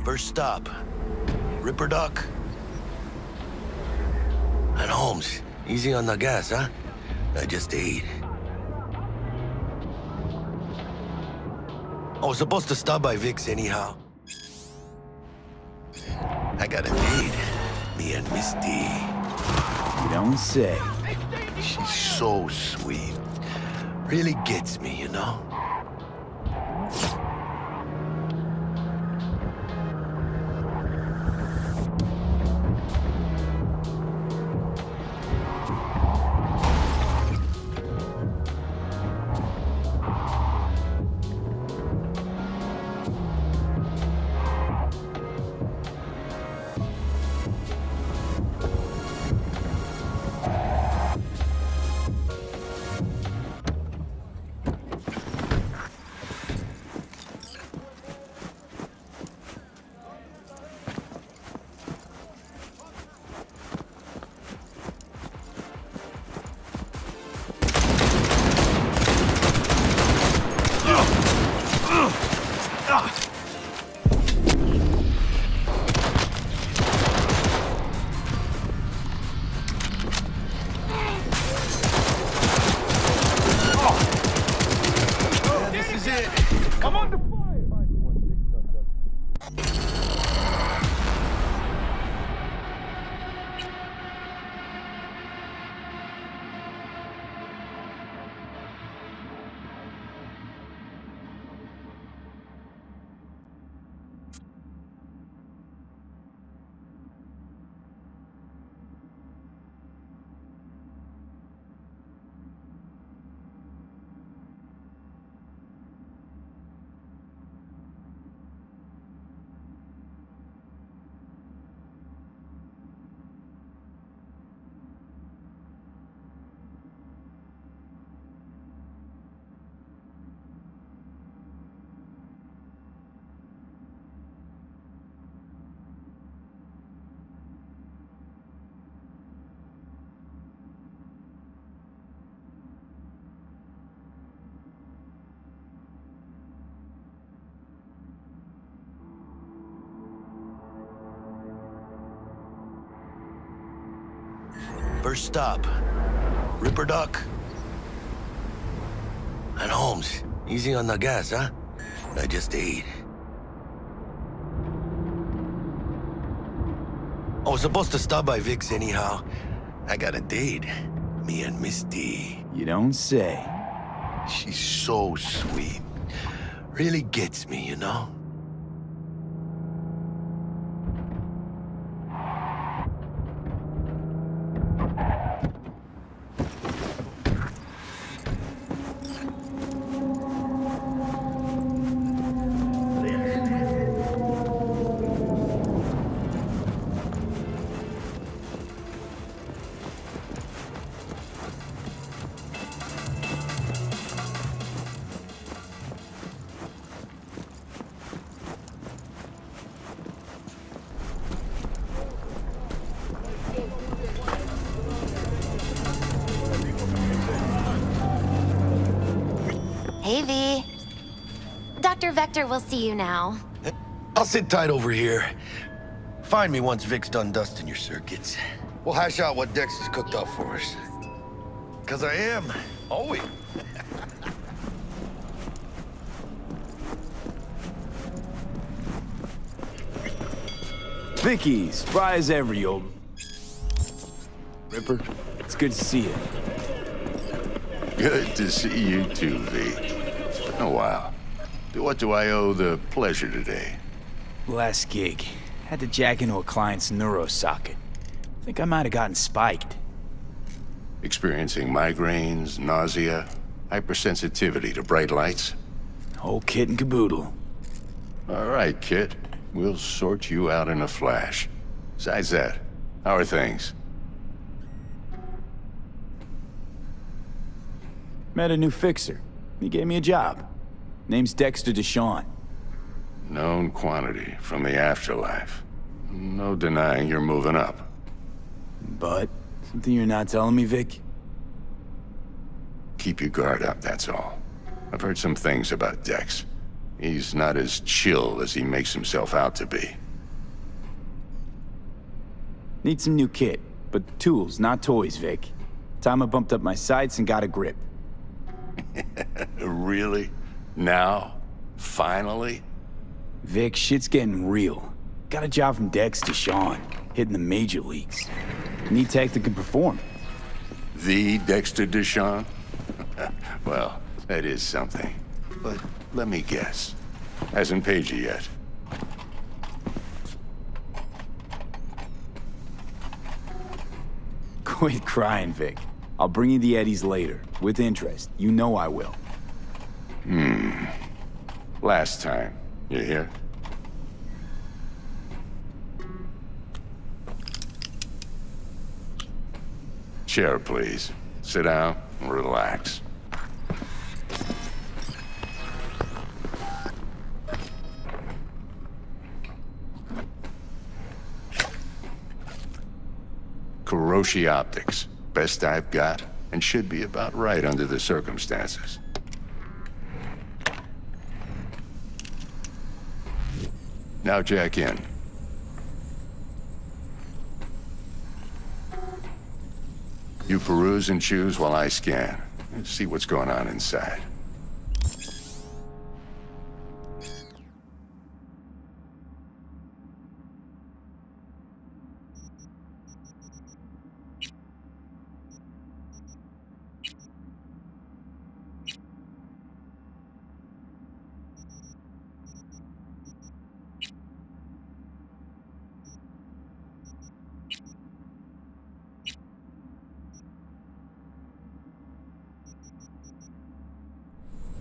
First stop, Ripper Duck. And Holmes, easy on the gas, huh? I just ate. I was supposed to stop by Vic's anyhow. I got a date. Me and Misty. You don't say. She's so sweet. Really gets me, you know? First stop, Ripper Duck. And Holmes, easy on the gas, huh? I just ate. I was supposed to stop by Vic's anyhow. I got a date. Me and Misty. You don't say. She's so sweet. Really gets me, you know? Hey, V. Dr. Vector will see you now. I'll sit tight over here. Find me once Vic's done dusting your circuits. We'll hash out what Dex has cooked up for us. 'Cause I am. Always. Vicky, spry as ever, you old... Ripper, it's good to see you. Good to see you too, V. It's been a while. To what do I owe the pleasure today? Last gig. Had to jack into a client's neuro socket. Think I might have gotten spiked. Experiencing migraines, nausea, hypersensitivity to bright lights? Whole kit and caboodle. All right, kid. We'll sort you out in a flash. Besides that, how are things? Met a new fixer. He gave me a job. Name's Dexter Deshawn. Known quantity from the afterlife. No denying you're moving up. But, something you're not telling me, Vic? Keep your guard up, that's all. I've heard some things about Dex. He's not as chill as he makes himself out to be. Need some new kit, but tools, not toys, Vic. Time I bumped up my sights and got a grip. Really? Now? Finally? Vic, shit's getting real. Got a job from Dexter, Sean, hitting the major leagues. Need tech that can perform. The Dexter Deshawn? Well, that is something. But let me guess. Hasn't paid you yet. Quit crying, Vic. I'll bring you the eddies later, with interest. You know I will. Last time. You hear? Chair, please. Sit down and relax. Kuroshi Optics. Best I've got, and should be about right under the circumstances. Now jack in. You peruse and choose while I scan. Let's see what's going on inside.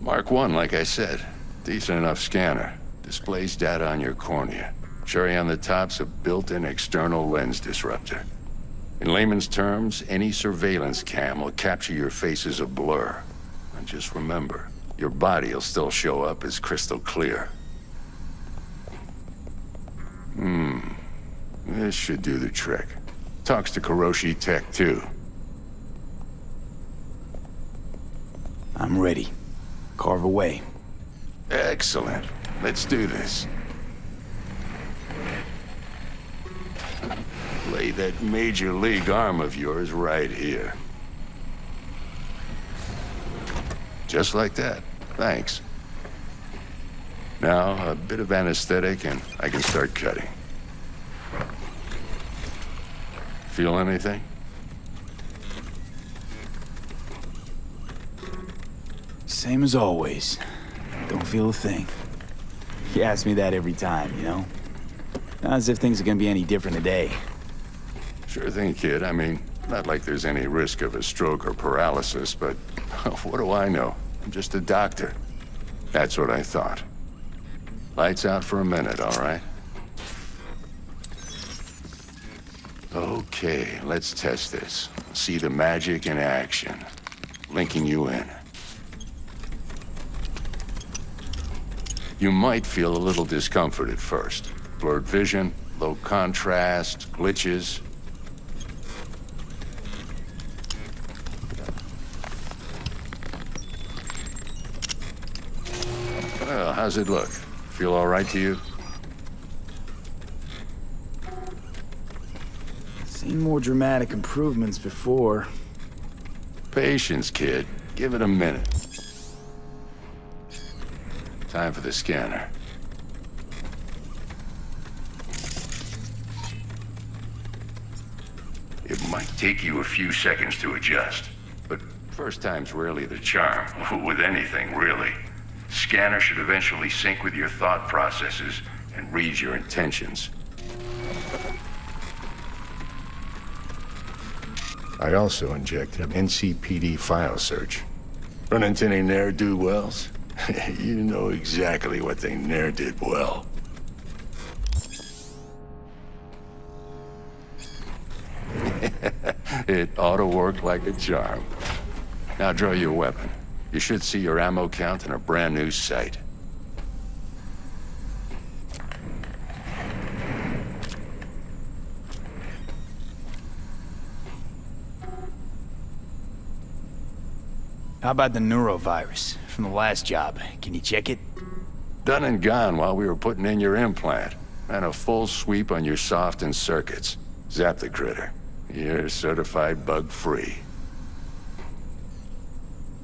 Mark 1, like I said. Decent enough scanner. Displays data on your cornea. Cherry on the top's a built-in external lens disruptor. In layman's terms, any surveillance cam will capture your face as a blur. And just remember, your body will still show up as crystal clear. This should do the trick. Talks to Kuroshi Tech, too. I'm ready. Carve away. Excellent. Let's do this. Lay that major league arm of yours right here. Just like that. Thanks. Now, a bit of anesthetic and I can start cutting. Feel anything? Same as always. Don't feel a thing. You ask me that every time, you know? Not as if things are gonna be any different today. Sure thing, kid. I mean, not like there's any risk of a stroke or paralysis, but what do I know? I'm just a doctor. That's what I thought. Lights out for a minute, all right? Okay, let's test this. See the magic in action. Linking you in. You might feel a little discomfort at first. Blurred vision, low contrast, glitches. Well, how's it look? Feel all right to you? Seen more dramatic improvements before. Patience, kid. Give it a minute. Time for the scanner. It might take you a few seconds to adjust, but first time's rarely the charm, with anything, really. Scanner should eventually sync with your thought processes and read your intentions. I also injected an NCPD file search. Run into any ne'er-do-wells? You know exactly what they ne'er did well. It ought to work like a charm. Now draw your weapon. You should see your ammo count in a brand new sight. How about the neurovirus from the last job? Can you check it? Done and gone while we were putting in your implant. And a full sweep on your soft and circuits. Zap the critter. You're certified bug-free.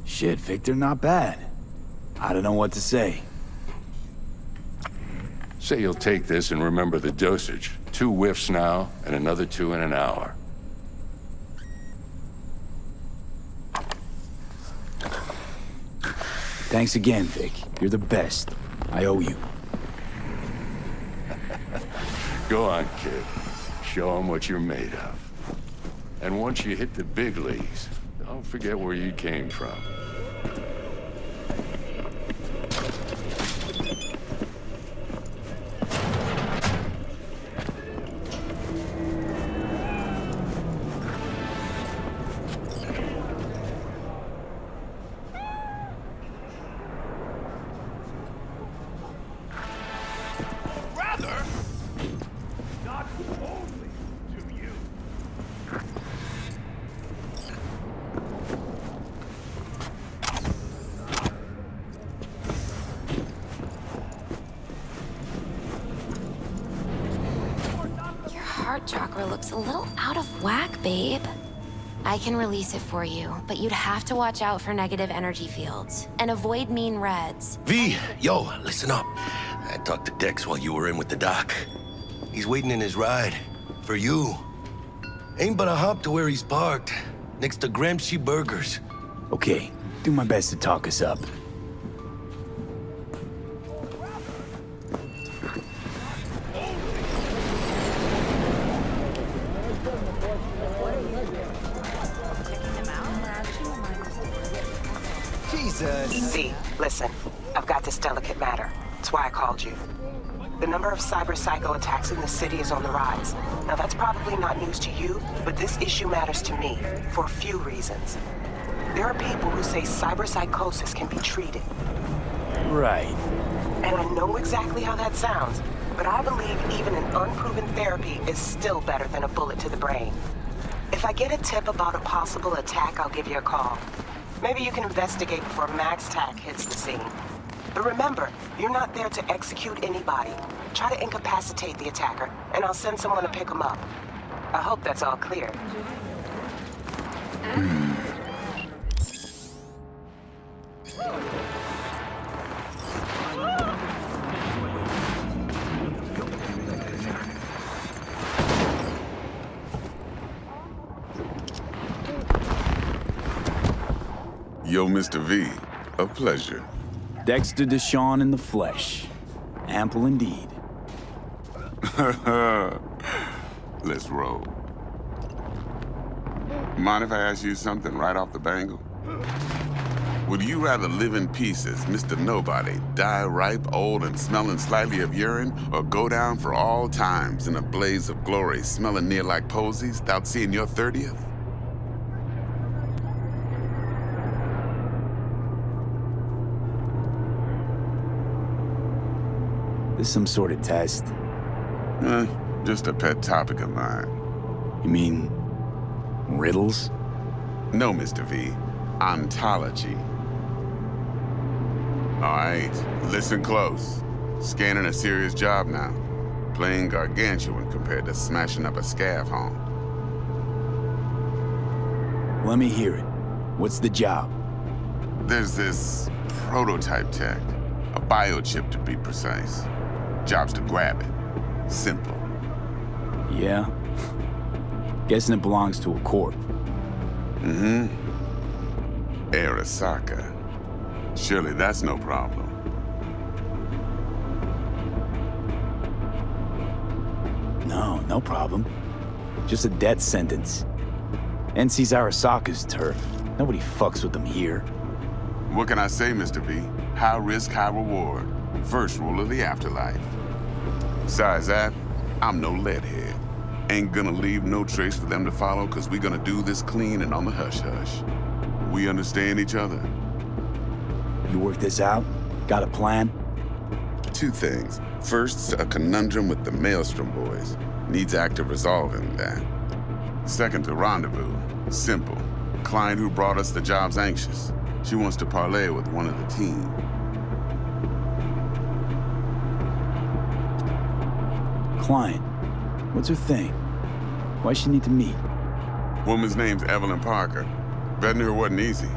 Shit, Victor, not bad. I don't know what to say. Say you'll take this and remember the dosage. 2 whiffs now, and another 2 in an hour. Thanks again, Vic. You're the best. I owe you. Go on, kid. Show them what you're made of. And once you hit the big leagues, don't forget where you came from. Heart chakra looks a little out of whack, babe. I can release it for you, but you'd have to watch out for negative energy fields and avoid mean reds. V, yo, listen up. I talked to Dex while you were in with the doc. He's waiting in his ride. For you. Ain't but a hop to where he's parked. Next to Gramsci Burgers. Okay, do my best to talk us up. Z, listen. I've got this delicate matter. That's why I called you. The number of cyber-psycho attacks in the city is on the rise. Now, that's probably not news to you, but this issue matters to me for a few reasons. There are people who say cyber-psychosis can be treated. Right. And I know exactly how that sounds, but I believe even an unproven therapy is still better than a bullet to the brain. If I get a tip about a possible attack, I'll give you a call. Maybe you can investigate before Max Tack hits the scene. But remember, you're not there to execute anybody. Try to incapacitate the attacker, and I'll send someone to pick him up. I hope that's all clear. Yo, Mr. V, a pleasure. Dexter Deshawn in the flesh. Ample indeed. Let's roll. Mind if I ask you something right off the bangle? Would you rather live in pieces, Mr. Nobody, die ripe, old, and smelling slightly of urine, or go down for all times in a blaze of glory, smelling near like posies, without seeing your 30th? This some sort of test? Just a pet topic of mine. You mean riddles? No, Mr. V. Ontology. All right, listen close. Scanning a serious job now. Playing gargantuan compared to smashing up a scav home. Let me hear it. What's the job? There's this prototype tech. A biochip, to be precise. Job's to grab it. Simple. Yeah? Guessing it belongs to a corp. Mm-hmm. Arasaka. Surely that's no problem. No problem. Just a death sentence. NC's Arasaka's turf. Nobody fucks with them here. What can I say, Mr. V? High risk, high reward. First rule of the afterlife. Besides that, I'm no leadhead. Ain't gonna leave no trace for them to follow, cause we gonna do this clean and on the hush-hush. We understand each other. You work this out? Got a plan? 2 things. First, a conundrum with the Maelstrom boys. Needs active resolving that. Second, a rendezvous. Simple. Client who brought us the job's anxious. She wants to parlay with one of the team. client. What's her thing? Why she need to meet? Woman's name's Evelyn Parker. Vetting her wasn't easy.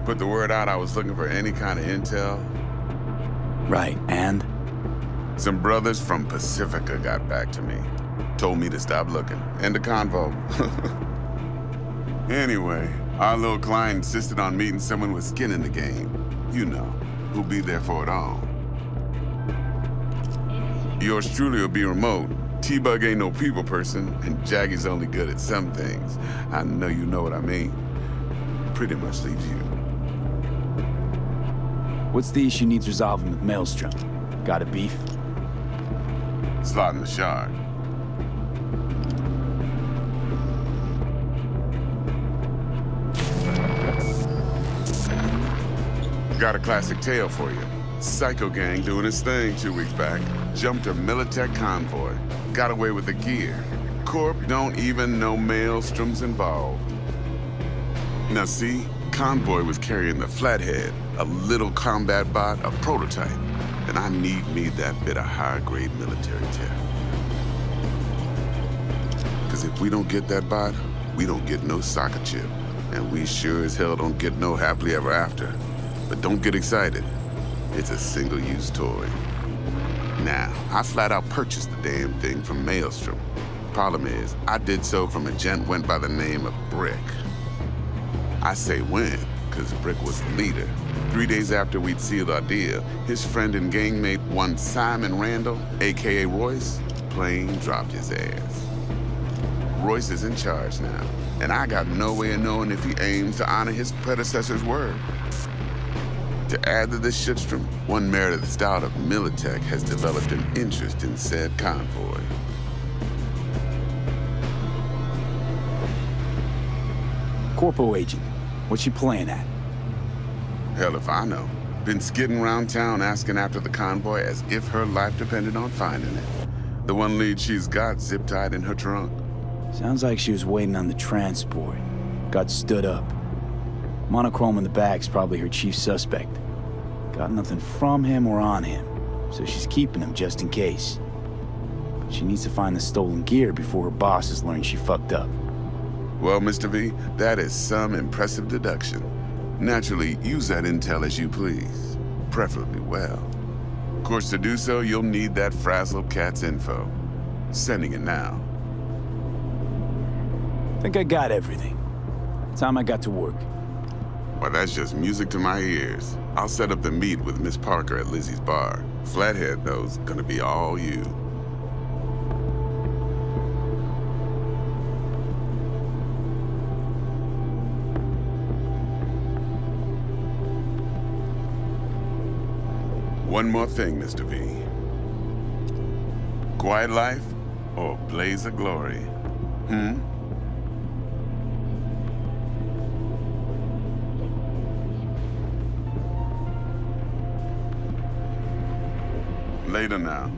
Put the word out I was looking for any kind of intel. Right, and? Some brothers from Pacifica got back to me. Told me to stop looking. End of convo. Anyway, our little client insisted on meeting someone with skin in the game. You know, who'll be there for it all. Yours truly will be remote. T-Bug ain't no people person, and Jaggy's only good at some things. I know you know what I mean. Pretty much leaves you. What's the issue needs resolving with Maelstrom? Got a beef? Slotting the shard. Got a classic tale for you. Psycho gang doing his thing 2 weeks back. Jumped a Militech convoy. Got away with the gear. Corp don't even know Maelstrom's involved. Now see, convoy was carrying the Flathead, a little combat bot, a prototype. And I need me that bit of high-grade military tech. Because if we don't get that bot, we don't get no soccer chip. And we sure as hell don't get no happily ever after. But don't get excited. It's a single-use toy. Now, I flat out purchased the damn thing from Maelstrom. Problem is, I did so from a gent went by the name of Brick. I say when, because Brick was the leader. 3 days after we'd sealed our deal, his friend and gangmate, one Simon Randall, a.k.a. Royce, plain dropped his ass. Royce is in charge now, and I got no way of knowing if he aims to honor his predecessor's word. To add to this shitstrom, one Meredith Stout of Militech has developed an interest in said convoy. Corpo agent. What's she playing at? Hell if I know. Been skidding around town asking after the convoy as if her life depended on finding it. The one lead she's got zip-tied in her trunk. Sounds like she was waiting on the transport. Got stood up. Monochrome in the back's probably her chief suspect. Got nothing from him or on him, so she's keeping him just in case. But she needs to find the stolen gear before her bosses learn she fucked up. Well, Mr. V, that is some impressive deduction. Naturally, use that intel as you please. Preferably well. Of course, to do so, you'll need that frazzled cat's info. Sending it now. Think I got everything. Time I got to work. Well, that's just music to my ears. I'll set up the meet with Miss Parker at Lizzie's bar. Flathead, though's gonna be all you. One more thing, Mr. V. Quiet life or blaze of glory? Later now.